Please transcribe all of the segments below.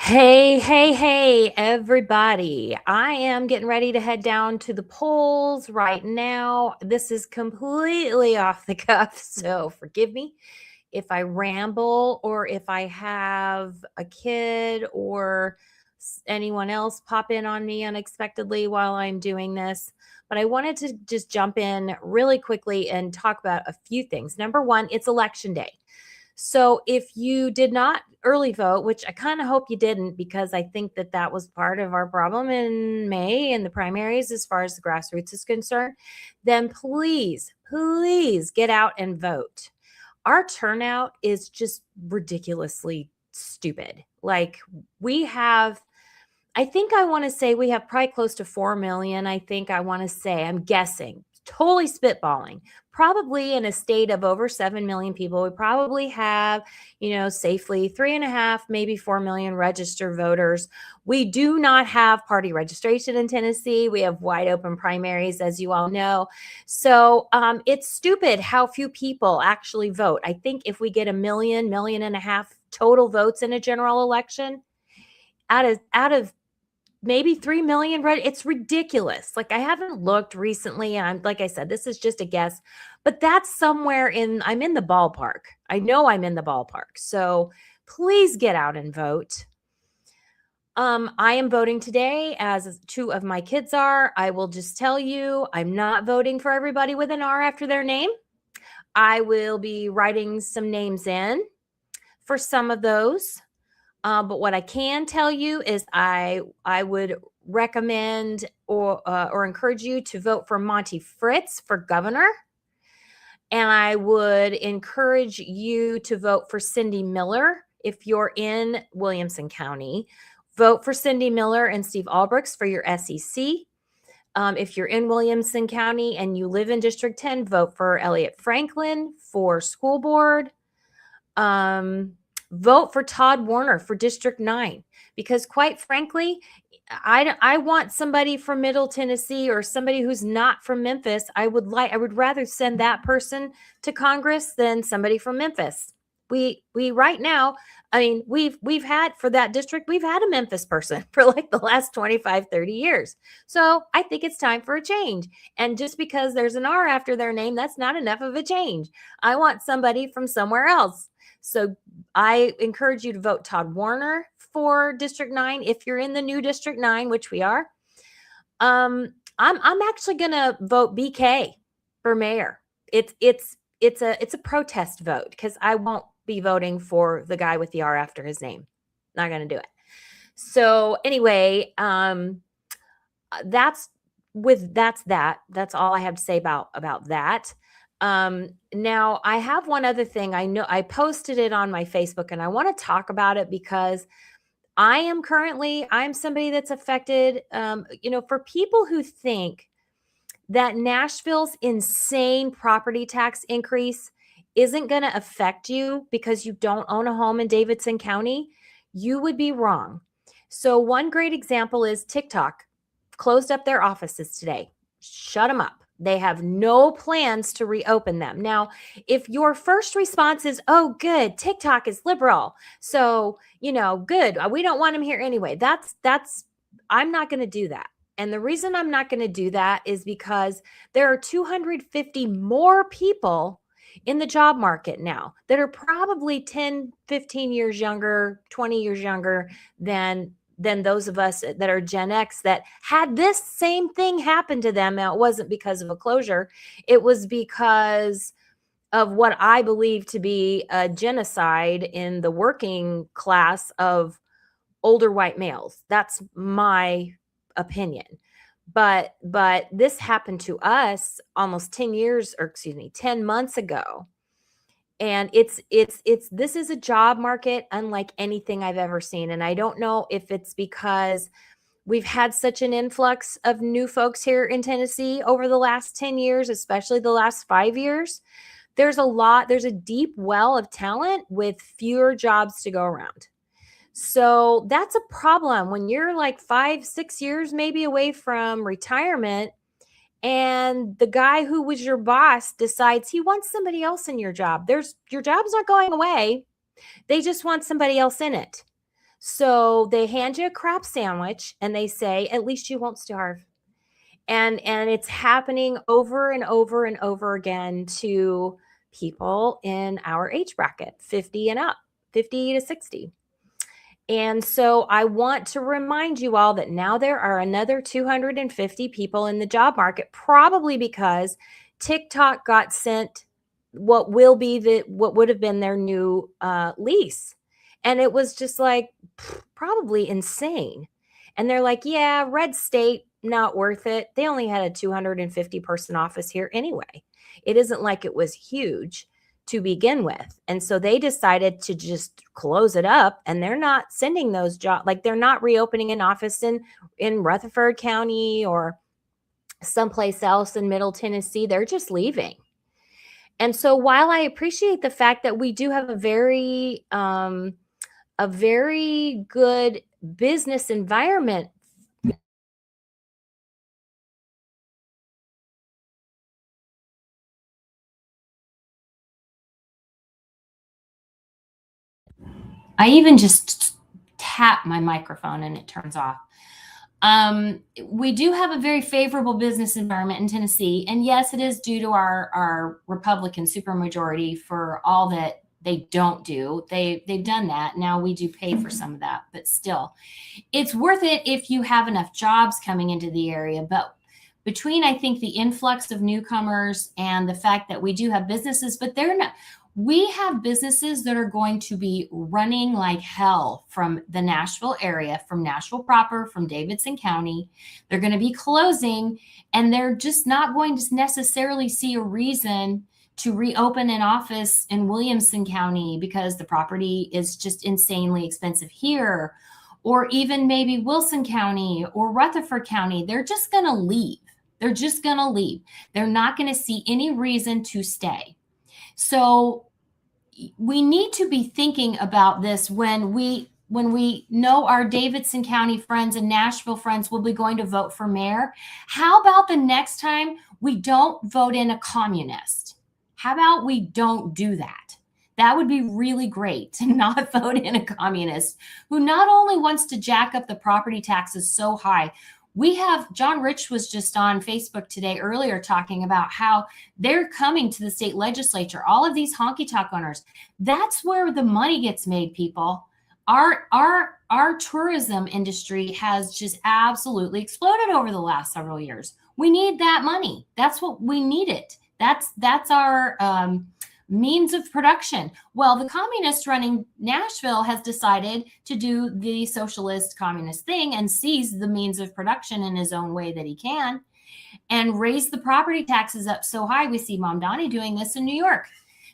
Hey, everybody. I am getting ready to head down to the polls right now. This is completely off the cuff, so forgive me if I ramble or if I have a kid or anyone else pop in on me unexpectedly while I'm doing this. But I wanted to just jump in really quickly and talk about a few things. Number one, it's election day. So if you did not early vote, which I kind of hope you didn't, because I think that that was part of our problem in May in the primaries as far as the grassroots is concerned, then please get out and vote. Our turnout is just ridiculously stupid. Like we have I think I want to say we have probably close to 4 million. I think I want to say, I'm guessing, totally spitballing. Probably in a state of over 7 million people, we probably have, safely 3.5, maybe 4 million registered voters. We do not have party registration in Tennessee. We have wide open primaries, as you all know. So it's stupid how few people actually vote. I think if we get a million and a half total votes in a general election, out of maybe 3 million it's ridiculous. Like I haven't looked recently. I'm like I said, this is just a guess, but that's I'm in the ballpark. I know I'm in the ballpark. So please get out and vote. I am voting today, as two of my kids are. I will just tell you, I'm not voting for everybody with an R after their name. I will be writing some names in for some of those. But what I can tell you is I would recommend or encourage you to vote for Monty Fritz for governor. And I would encourage you to vote for Cindy Miller if you're in Williamson County. Vote for Cindy Miller and Steve Albrooks for your SEC. If you're in Williamson County and you live in District 10, vote for Elliot Franklin for school board. Vote for Todd Warner for District 9, because quite frankly, I want somebody from Middle Tennessee or somebody who's not from Memphis. I would rather send that person to Congress than somebody from Memphis. We right now, I mean, we've had for that district, we've had a Memphis person for like the last 25, 30 years. So I think it's time for a change. And just because there's an R after their name, that's not enough of a change. I want somebody from somewhere else. So I encourage you to vote Todd Warner for District 9 if you're in the new District 9, which we are. I'm actually gonna vote BK for mayor. It's a protest vote because I won't be voting for the guy with the R after his name. Not gonna do it. So anyway, that's that. That's all I have to say about that. Now I have one other thing. I know I posted it on my Facebook and I want to talk about it because I'm somebody that's affected. For people who think that Nashville's insane property tax increase isn't going to affect you because you don't own a home in Davidson County, you would be wrong. So one great example is TikTok closed up their offices today. Shut them up. They have no plans to reopen them. Now, if your first response is, oh, good, TikTok is liberal, so, good, we don't want them here anyway. I'm not going to do that. And the reason I'm not going to do that is because there are 250 more people in the job market now that are probably 10, 15 years younger, 20 years younger than those of us that are Gen X that had this same thing happen to them. Now, it wasn't because of a closure. It was because of what I believe to be a genocide in the working class of older white males. That's my opinion. But this happened to us almost 10 months ago. And this is a job market unlike anything I've ever seen. And I don't know if it's because we've had such an influx of new folks here in Tennessee over the last 10 years, especially the last 5 years. There's a deep well of talent with fewer jobs to go around. So that's a problem when you're like 5, 6 years maybe away from retirement. And the guy who was your boss decides he wants somebody else in your job. Your job's not going away. They just want somebody else in it. So they hand you a crap sandwich and they say, at least you won't starve. And it's happening over and over and over again to people in our age bracket, 50 and up, 50 to 60. And so I want to remind you all that now there are another 250 people in the job market, probably because TikTok got sent what would have been their new lease. And it was just like probably insane. And they're like, yeah, red state, not worth it. They only had a 250 person office here anyway. It isn't like it was huge to begin with. And so they decided to just close it up, and they're not sending those jobs, like they're not reopening an office in Rutherford County or someplace else in Middle Tennessee. They're just leaving. And so while I appreciate the fact that we do have a very good business environment, I even just tap my microphone and it turns off. We do have a very favorable business environment in Tennessee. And yes, it is due to our Republican supermajority for all that they don't do. They've done that. Now we do pay for some of that, but still, it's worth it if you have enough jobs coming into the area. But between, I think, the influx of newcomers and the fact that we do have businesses, but they're not, we have businesses that are going to be running like hell from the Nashville area, from Nashville proper, from Davidson County. They're going to be closing, and they're just not going to necessarily see a reason to reopen an office in Williamson County because the property is just insanely expensive here, or even maybe Wilson County or Rutherford County. They're just going to leave. They're just going to leave. They're not going to see any reason to stay. So we need to be thinking about this when we know our Davidson County friends and Nashville friends will be going to vote for mayor. How about the next time we don't vote in a communist? How about we don't do that? That would be really great, to not vote in a communist who not only wants to jack up the property taxes so high. We have, John Rich was just on Facebook today earlier talking about how they're coming to the state legislature, all of these honky tonk owners. That's where the money gets made, people. Our tourism industry has just absolutely exploded over the last several years. We need that money. That's what we need it. That's our means of production. Well, the communist running Nashville has decided to do the socialist communist thing and seize the means of production in his own way that he can and raise the property taxes up so high. We see Mom Donnie doing this in New York.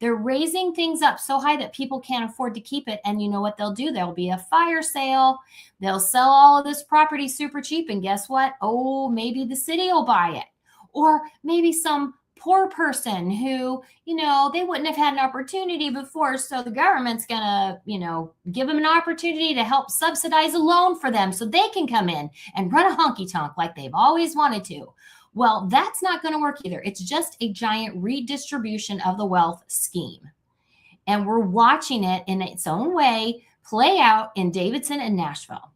They're raising things up so high that people can't afford to keep it. And you know what they'll do? There'll be a fire sale. They'll sell all of this property super cheap. And guess what? Oh, maybe the city will buy it. Or maybe some poor person who, they wouldn't have had an opportunity before. So the government's going to, give them an opportunity to help subsidize a loan for them so they can come in and run a honky tonk like they've always wanted to. Well, that's not going to work either. It's just a giant redistribution of the wealth scheme. And we're watching it in its own way play out in Davidson and Nashville.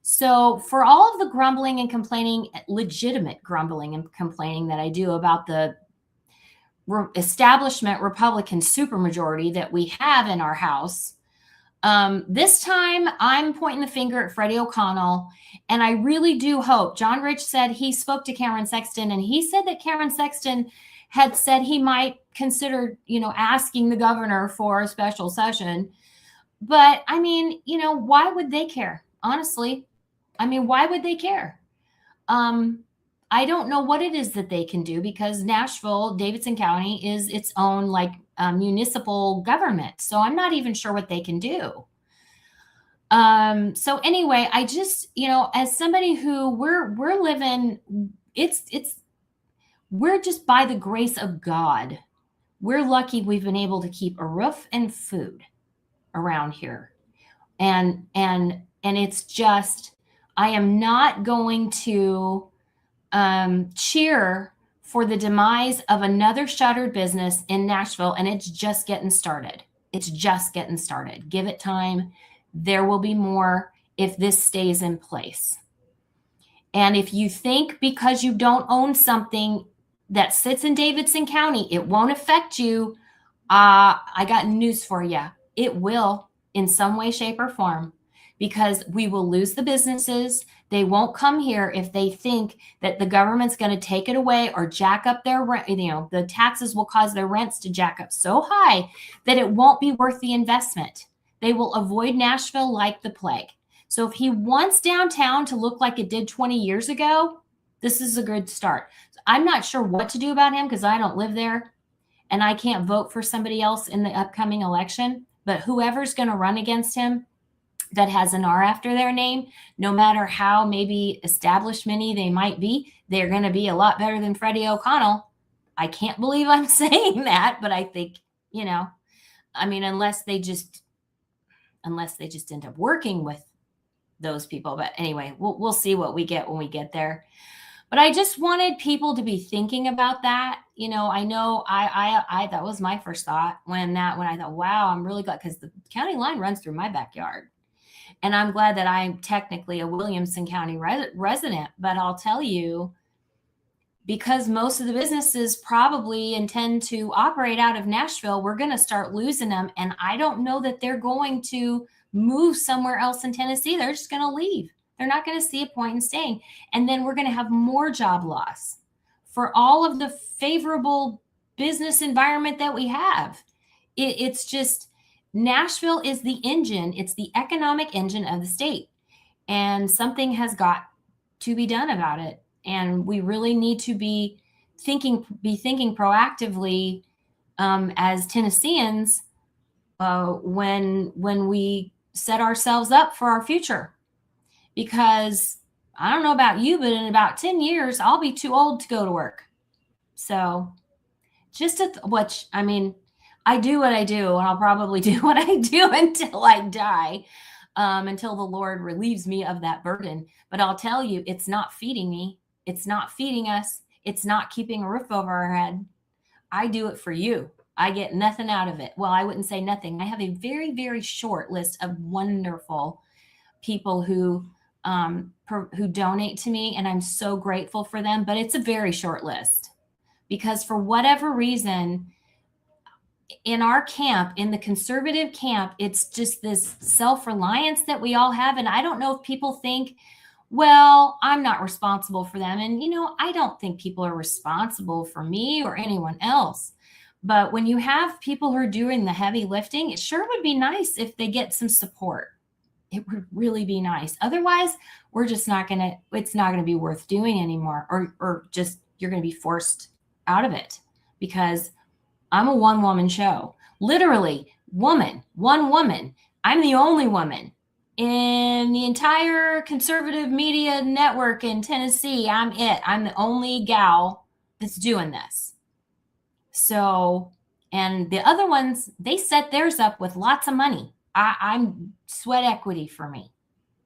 So for all of the grumbling and complaining, legitimate grumbling and complaining that I do about the establishment Republican supermajority that we have in our House, this time I'm pointing the finger at Freddie O'Connell. And I really do hope, John Rich said he spoke to Cameron Sexton, and he said that Cameron Sexton had said he might consider, asking the governor for a special session. But I mean, why would they care? Honestly, why would they care? I don't know what it is that they can do, because Nashville, Davidson County is its own municipal government. So I'm not even sure what they can do. So anyway, I just, as somebody who we're living, we're just, by the grace of God, we're lucky we've been able to keep a roof and food around here. And it's just, I am not going to cheer for the demise of another shuttered business in Nashville. And it's just getting started. It's just getting started. Give it time. There will be more if this stays in place. And if you think because you don't own something that sits in Davidson County, it won't affect you, I got news for you. It will in some way, shape, or form, because we will lose the businesses. They won't come here if they think that the government's going to take it away or jack up their rent. The taxes will cause their rents to jack up so high that it won't be worth the investment. They will avoid Nashville like the plague. So if he wants downtown to look like it did 20 years ago, this is a good start. I'm not sure what to do about him because I don't live there and I can't vote for somebody else in the upcoming election. But whoever's going to run against him that has an R after their name, no matter how maybe establishment-y they might be, they're going to be a lot better than Freddie O'Connell. I can't believe I'm saying that, but I think, unless they just end up working with those people. But anyway, we'll see what we get when we get there. But I just wanted people to be thinking about that. I know I that was my first thought when I thought, wow, I'm really glad, because the county line runs through my backyard. And I'm glad that I'm technically a Williamson County resident. But I'll tell you, because most of the businesses probably intend to operate out of Nashville, we're going to start losing them. And I don't know that they're going to move somewhere else in Tennessee. They're just going to leave. They're not going to see a point in staying. And then we're going to have more job loss for all of the favorable business environment that we have. It's just, Nashville is the engine. It's the economic engine of the state. And something has got to be done about it. And we really need to be thinking proactively as Tennesseans when we set ourselves up for our future. Because I don't know about you, but in about 10 years, I'll be too old to go to work. So just I do what I do, and I'll probably do what I do until I die, until the Lord relieves me of that burden. But I'll tell you, it's not feeding me. It's not feeding us. It's not keeping a roof over our head. I do it for you. I get nothing out of it. Well, I wouldn't say nothing. I have a very, very short list of wonderful people who donate to me, and I'm so grateful for them. But it's a very short list, because for whatever reason, in our camp, in the conservative camp, it's just this self-reliance that we all have. And I don't know if people think, well, I'm not responsible for them. And, I don't think people are responsible for me or anyone else. But when you have people who are doing the heavy lifting, it sure would be nice if they get some support. It would really be nice. Otherwise, it's not going to be worth doing anymore, or just, you're going to be forced out of it, because I'm a one-woman show. Literally, one woman. I'm the only woman in the entire conservative media network in Tennessee. I'm it. I'm the only gal that's doing this. So, and the other ones, they set theirs up with lots of money. I'm sweat equity for me.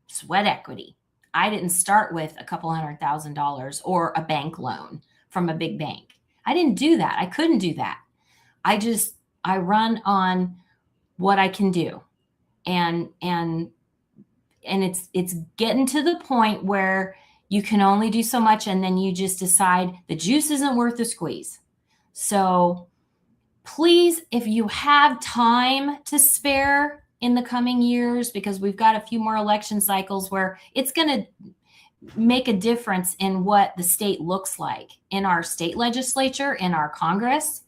Sweat equity. I didn't start with a couple $100,000 or a bank loan from a big bank. I didn't do that. I couldn't do that. I run on what I can do. And it's getting to the point where you can only do so much, and then you just decide the juice isn't worth the squeeze. So please, if you have time to spare in the coming years, because we've got a few more election cycles where it's going to make a difference in what the state looks like in our state legislature, in our Congress.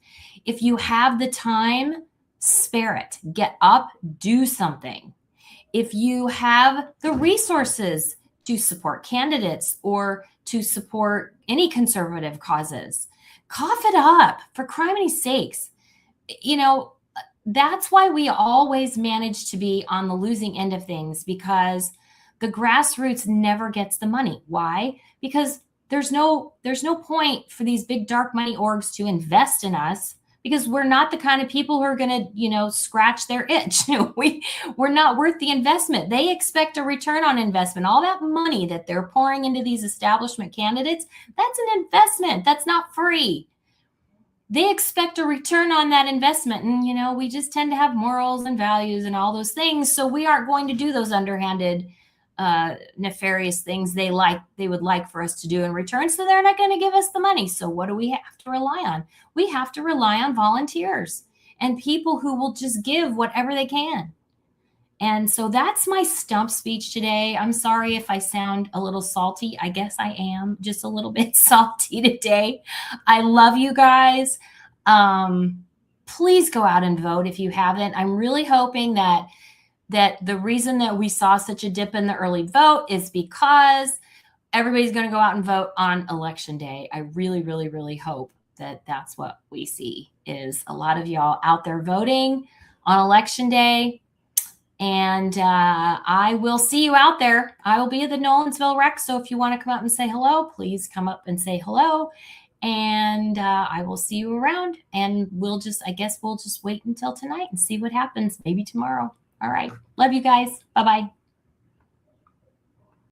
If you have the time, spare it. Get up, do something. If you have the resources to support candidates or to support any conservative causes, cough it up, for criminy sakes. That's why we always manage to be on the losing end of things, because the grassroots never gets the money. Why? Because there's no point for these big dark money orgs to invest in us, because we're not the kind of people who are going to, scratch their itch. We're not worth the investment. They expect a return on investment. All that money that they're pouring into these establishment candidates, that's an investment. That's not free. they expect a return on that investment. And, you know, we just tend to have morals and values and all those things. So we aren't going to do those underhanded, nefarious things they would like for us to do in return. So they're not going to give us the money. So what do we have to rely on? We have to rely on volunteers and people who will just give whatever they can. And so that's my stump speech today. I'm sorry if I sound a little salty. I guess I am just a little bit salty today. I love you guys. Please go out and vote if you haven't. I'm really hoping that the reason that we saw such a dip in the early vote is because everybody's going to go out and vote on election day. I really, really, really hope that that's what we see, is a lot of y'all out there voting on election day. And I will see you out there. I will be at the Nolensville Rec. So if you want to come up and say hello, please come up and say hello. And I will see you around. And I guess we'll just wait until tonight and see what happens. Maybe tomorrow. All right. Love you guys. Bye-bye.